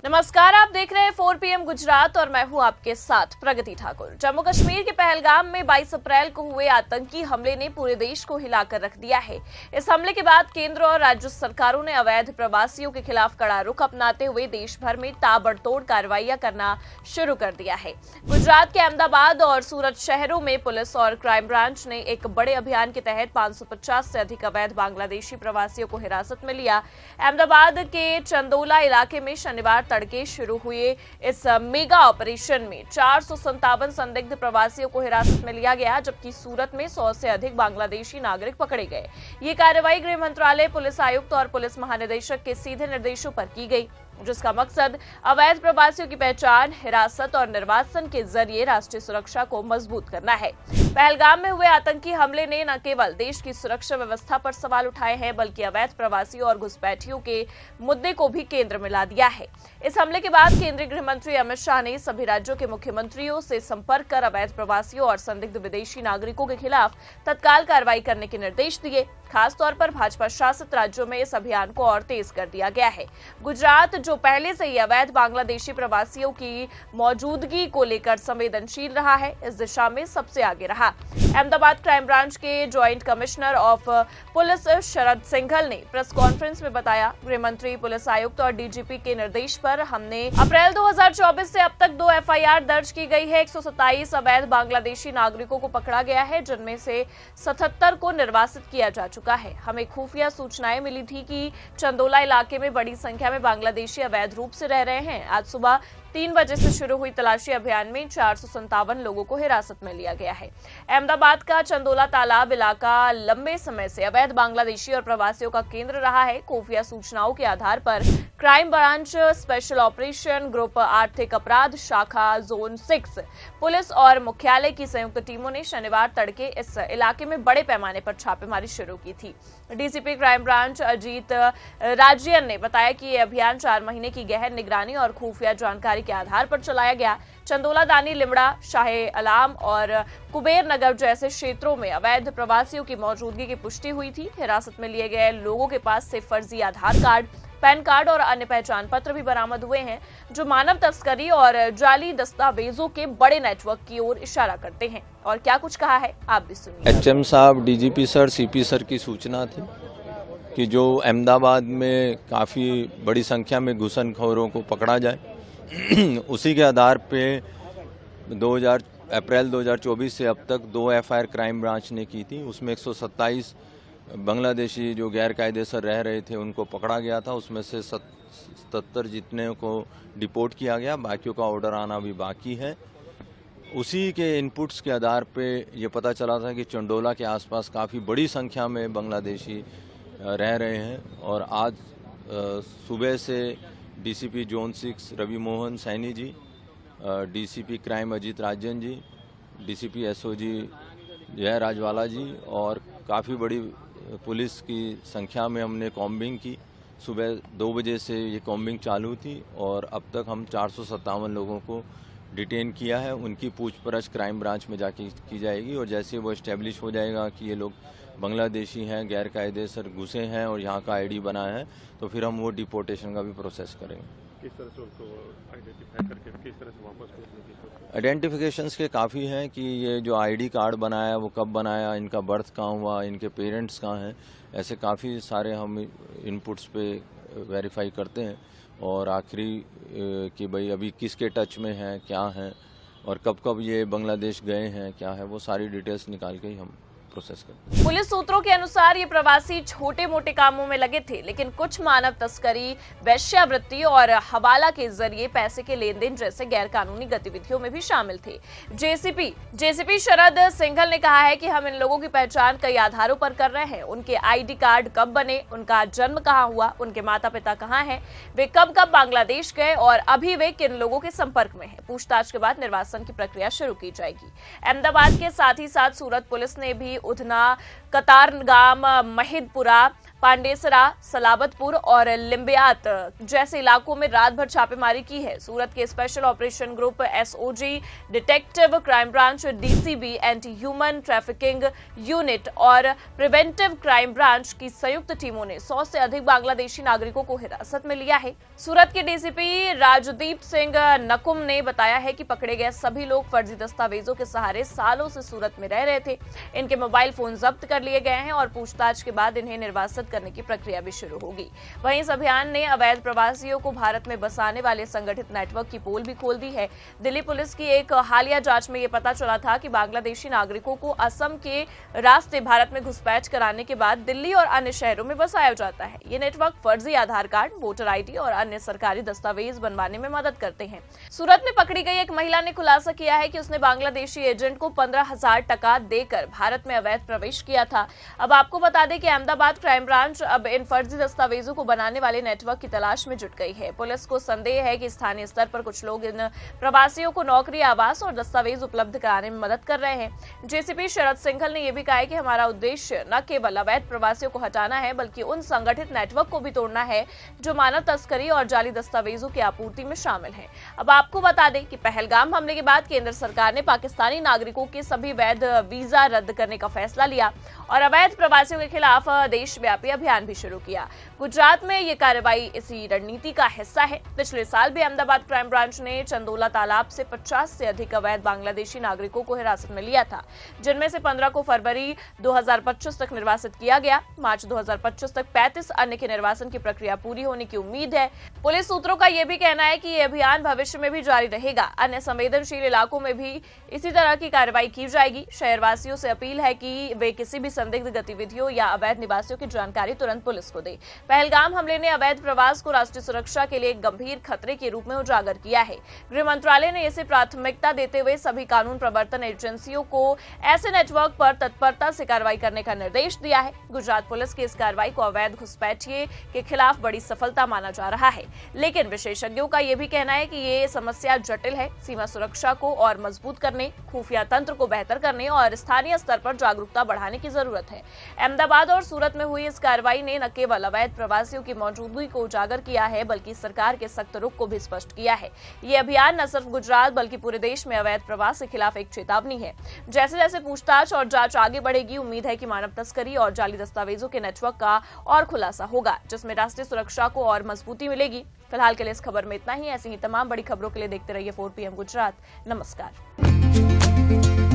नमस्कार, आप देख रहे हैं 4 PM गुजरात और मैं हूं आपके साथ प्रगति ठाकुर। जम्मू कश्मीर के पहलगाम में 22 अप्रैल को हुए आतंकी हमले ने पूरे देश को हिलाकर रख दिया है। इस हमले के बाद केंद्र और राज्य सरकारों ने अवैध प्रवासियों के खिलाफ कड़ा रुख अपनाते हुए देश भर में ताबड़तोड़ कार्रवाइयां करना शुरू कर दिया है। गुजरात के अहमदाबाद और सूरत शहरों में पुलिस और क्राइम ब्रांच ने एक बड़े अभियान के तहत 550 से अधिक अवैध बांग्लादेशी प्रवासियों को हिरासत में लिया। अहमदाबाद के चंदोला इलाके में शनिवार तड़के शुरू हुए इस मेगा ऑपरेशन में 457 संदिग्ध प्रवासियों को हिरासत में लिया गया, जबकि सूरत में 100 से अधिक बांग्लादेशी नागरिक पकड़े गए। ये कार्रवाई गृह मंत्रालय, पुलिस आयुक्त और पुलिस महानिदेशक के सीधे निर्देशों पर की गई, जिसका मकसद अवैध प्रवासियों की पहचान, हिरासत और निर्वासन के जरिए राष्ट्रीय सुरक्षा को मजबूत करना है। पहलगाम में हुए आतंकी हमले ने न केवल देश की सुरक्षा व्यवस्था पर सवाल उठाए हैं, बल्कि अवैध प्रवासियों और घुसपैठियों के मुद्दे को भी केंद्र में ला दिया है। इस हमले के बाद केंद्रीय गृह मंत्री अमित शाह ने सभी राज्यों के मुख्यमंत्रियों से संपर्क कर अवैध प्रवासियों और संदिग्ध विदेशी नागरिकों के खिलाफ तत्काल कार्रवाई करने के निर्देश दिए। खासतौर पर भाजपा शासित राज्यों में इस अभियान को और तेज कर दिया गया है। गुजरात, जो पहले से ही अवैध बांग्लादेशी प्रवासियों की मौजूदगी को लेकर संवेदनशील रहा है, इस दिशा में सबसे आगे रहा। अहमदाबाद क्राइम ब्रांच के ज्वाइंट कमिश्नर ऑफ पुलिस शरद सिंघल ने प्रेस कॉन्फ्रेंस में बताया, गृह मंत्री, पुलिस आयुक्त और डीजीपी के निर्देश पर हमने अप्रैल 2024 से अब तक 2 FIR दर्ज की गई है। 127 अवैध बांग्लादेशी नागरिकों को पकड़ा गया है, जिनमें से 77 को निर्वासित किया जा चुका है। हमें खुफिया सूचनाएं मिली थी कि चंदोला इलाके में बड़ी संख्या में बांग्लादेशी अवैध रूप से रह रहे हैं। आज सुबह 3 बजे से शुरू हुई तलाशी अभियान में 457 लोगों को हिरासत में लिया गया है। अहमदाबाद का चंदोला तालाब इलाका लंबे समय से अवैध बांग्लादेशी और प्रवासियों का केंद्र रहा है। खुफिया सूचनाओं के आधार पर crime branch, special operation group, आर्थिक अपराध शाखा, जोन 6, पुलिस और मुख्यालय की संयुक्त टीमों ने शनिवार तड़के इस इलाके में बड़े पैमाने पर छापेमारी शुरू की थी। डीसीपी क्राइम ब्रांच अजीत राजियन ने बताया कि यह अभियान 4 महीने की गहन निगरानी और खुफिया जानकारी के आधार पर चलाया गया। चंदोला, दानी, लिमड़ा, शाहे अलाम और कुबेर नगर जैसे क्षेत्रों में अवैध प्रवासियों की मौजूदगी की पुष्टि हुई थी। हिरासत में लिए गए लोगों के पास से फर्जी आधार कार्ड, पैन कार्ड और अन्य पहचान पत्र भी बरामद हुए हैं, जो मानव तस्करी और जाली दस्तावेजों के बड़े नेटवर्क की ओर इशारा करते हैं। और क्या कुछ कहा है, आप भी सुनिए। HM साहब, DGP सर, CP सर की सूचना थी कि जो अहमदाबाद में काफ़ी बड़ी संख्या में घुसनखोरों को पकड़ा जाए। उसी के आधार पे अप्रैल 2024 से अब तक 2 FIR क्राइम ब्रांच ने की थी। उसमें 127 बांग्लादेशी जो गैर कायदेसर रह रहे थे उनको पकड़ा गया था। उसमें से 77 जितने को डिपोर्ट किया गया, बाकियों का ऑर्डर आना भी बाकी है। उसी के इनपुट्स के आधार पे ये पता चला था कि चंडोला के आसपास काफ़ी बड़ी संख्या में बांग्लादेशी रह रहे हैं। और आज सुबह से DCP zone 6 Ravi Mohan Saini ji, DCP crime Ajit Rajan ji, DCP SOG जय राजवाला जी और काफ़ी बड़ी पुलिस की संख्या में हमने कॉम्बिंग की। सुबह 2 बजे से ये कॉम्बिंग चालू थी और अब तक हम 457 लोगों को डिटेन किया है। उनकी पूछपरछ क्राइम ब्रांच में जाके की जाएगी और जैसे वो इस्टेब्लिश हो जाएगा कि ये लोग बांग्लादेशी हैं, गैर कायदेसर घुसे हैं और यहाँ का ID बना है, तो फिर हम वो डिपोर्टेशन का भी प्रोसेस करेंगे। किस तरह से उनको आइडेंटिफाई करके किस तरह से वापस भेजने की सोच है? आइडेंटिफिकेशंस के काफ़ी हैं कि ये जो ID कार्ड बनाया वो कब बनाया, इनका बर्थ कहाँ हुआ, इनके पेरेंट्स कहाँ हैं, ऐसे काफ़ी सारे हम इनपुट्स पे वेरीफाई करते हैं। और आखिरी कि भाई अभी किसके टच में हैं, क्या हैं और कब कब ये बांग्लादेश गए हैं, क्या है, वो सारी डिटेल्स निकाल के ही हम प्रोसेस करते। पुलिस सूत्रों के अनुसार ये प्रवासी छोटे मोटे कामों में लगे थे, लेकिन कुछ मानव तस्करी, वेश्यावृत्ति और हवाला के जरिए पैसे के लेन देन जैसे गैर कानूनी गतिविधियों में भी शामिल थे। जेसीपी शरद सिंघल ने कहा है कि हम इन लोगों की पहचान कई आधारों पर कर रहे हैं। उनके ID कार्ड कब बने, उनका जन्म कहाँ हुआ, उनके माता पिता कहाँ हैं, वे कब कब बांग्लादेश गए और अभी वे किन लोगों के संपर्क में हैं। पूछताछ के बाद निर्वासन की प्रक्रिया शुरू की जाएगी। अहमदाबाद के साथ ही साथ सूरत पुलिस ने भी उधना, कतारगाम, महिदपुरा, पांडेसरा, सलाबतपुर और लिंबियात जैसे इलाकों में रात भर छापेमारी की है। सूरत के special operation group SOG, detective crime branch DCB, anti human trafficking unit और प्रिवेंटिव क्राइम ब्रांच की संयुक्त टीमों ने 100 से अधिक बांग्लादेशी नागरिकों को हिरासत में लिया है। सूरत के डीसीपी राजदीप सिंह नकुम ने बताया है कि पकड़े गए सभी लोग फर्जी दस्तावेजों के सहारे सालों से सूरत में रह रहे थे। इनके मोबाइल फोन जब्त कर लिए गए हैं और पूछताछ के बाद इन्हें निर्वासित करने की प्रक्रिया भी शुरू होगी। वहीं इस अभियान ने अवैध प्रवासियों को भारत में बसाने वाले संगठित नेटवर्क की पोल भी खोल दी है। दिल्ली पुलिस की एक हालिया जांच में यह पता चला था कि बांग्लादेशी नागरिकों को असम के रास्ते भारत में घुसपैठ कराने के बाद दिल्ली और अन्य शहरों में बसाया जाता है। ये नेटवर्क फर्जी आधार कार्ड, वोटर आईडी और अन्य सरकारी दस्तावेज बनवाने में मदद करते हैं। सूरत में पकड़ी गई एक महिला ने खुलासा किया है कि उसने बांग्लादेशी एजेंट को 15,000 टका देकर भारत में अवैध प्रवेश किया था। अब आपको बता दें कि अहमदाबाद क्राइम ब्रांच अब इन फर्जी दस्तावेजों को बनाने वाले नेटवर्क की तलाश में जुट गई है। पुलिस को संदेह है कि स्थानीय स्तर पर कुछ लोग इन प्रवासियों को नौकरी, आवास और दस्तावेज उपलब्ध कराने में मदद कर रहे हैं। जेसीपी शरद सिंघल ने यह भी कहा है कि हमारा उद्देश्य न केवल अवैध प्रवासियों को हटाना है बल्कि उन संगठित नेटवर्क को भी तोड़ना है जो मानव तस्करी और जाली दस्तावेजों की आपूर्ति में शामिल हैं। अब आपको बता दें कि पहलगाम हमले के बाद केंद्र सरकार ने पाकिस्तानी नागरिकों के सभी वैध वीजा रद्द करने का फैसला लिया और अवैध प्रवासियों के खिलाफ देशव्यापी अभियान भी शुरू किया। गुजरात में ये कार्रवाई इसी रणनीति का हिस्सा है। पिछले साल भी अहमदाबाद क्राइम ब्रांच ने चंदोला तालाब से 50 से अधिक अवैध बांग्लादेशी नागरिकों को हिरासत में लिया था, जिनमें से 15 को फरवरी 2025 तक निर्वासित किया गया। मार्च 2025 तक 35 अन्य के निर्वासन की प्रक्रिया पूरी होने की उम्मीद है। पुलिस सूत्रों का यह भी कहना है कि यह अभियान भविष्य में भी जारी रहेगा। अन्य संवेदनशील इलाकों में भी इसी तरह की कार्रवाई की जाएगी। शहरवासियों से अपील है कि वे किसी भी संदिग्ध गतिविधियों या अवैध निवासियों की जानकारी तुरंत पुलिस को दे। पहलगाम हमले ने अवैध प्रवास को राष्ट्रीय सुरक्षा के लिए एक गंभीर खतरे के रूप में उजागर किया है। गृह मंत्रालय ने इसे प्राथमिकता देते हुए सभी कानून प्रवर्तन एजेंसियों को ऐसे नेटवर्क पर तत्परता से कार्रवाई करने का निर्देश दिया है। गुजरात पुलिस की इस कार्रवाई को अवैध घुसपैठिए के खिलाफ बड़ी सफलता माना जा रहा है, लेकिन विशेषज्ञों का यह भी कहना है कि ये समस्या जटिल है। सीमा सुरक्षा को और मजबूत करने, खुफिया तंत्र को बेहतर करने और स्थानीय स्तर पर जागरूकता बढ़ाने की जरूरत है। अहमदाबाद और सूरत में हुई इस कार्रवाई ने न केवल अवैध प्रवासियों की मौजूदगी को उजागर किया है बल्कि सरकार के सख्त रुख को भी स्पष्ट किया है। ये अभियान न सिर्फ गुजरात बल्कि पूरे देश में अवैध प्रवास के खिलाफ एक चेतावनी है। जैसे जैसे पूछताछ और जांच आगे बढ़ेगी, उम्मीद है कि मानव तस्करी और जाली दस्तावेजों के नेटवर्क का और खुलासा होगा, जिसमें राष्ट्रीय सुरक्षा को और मजबूती मिलेगी। फिलहाल के लिए इस खबर में इतना ही। ऐसी ही तमाम बड़ी खबरों के लिए देखते रहिए 4 PM गुजरात। नमस्कार।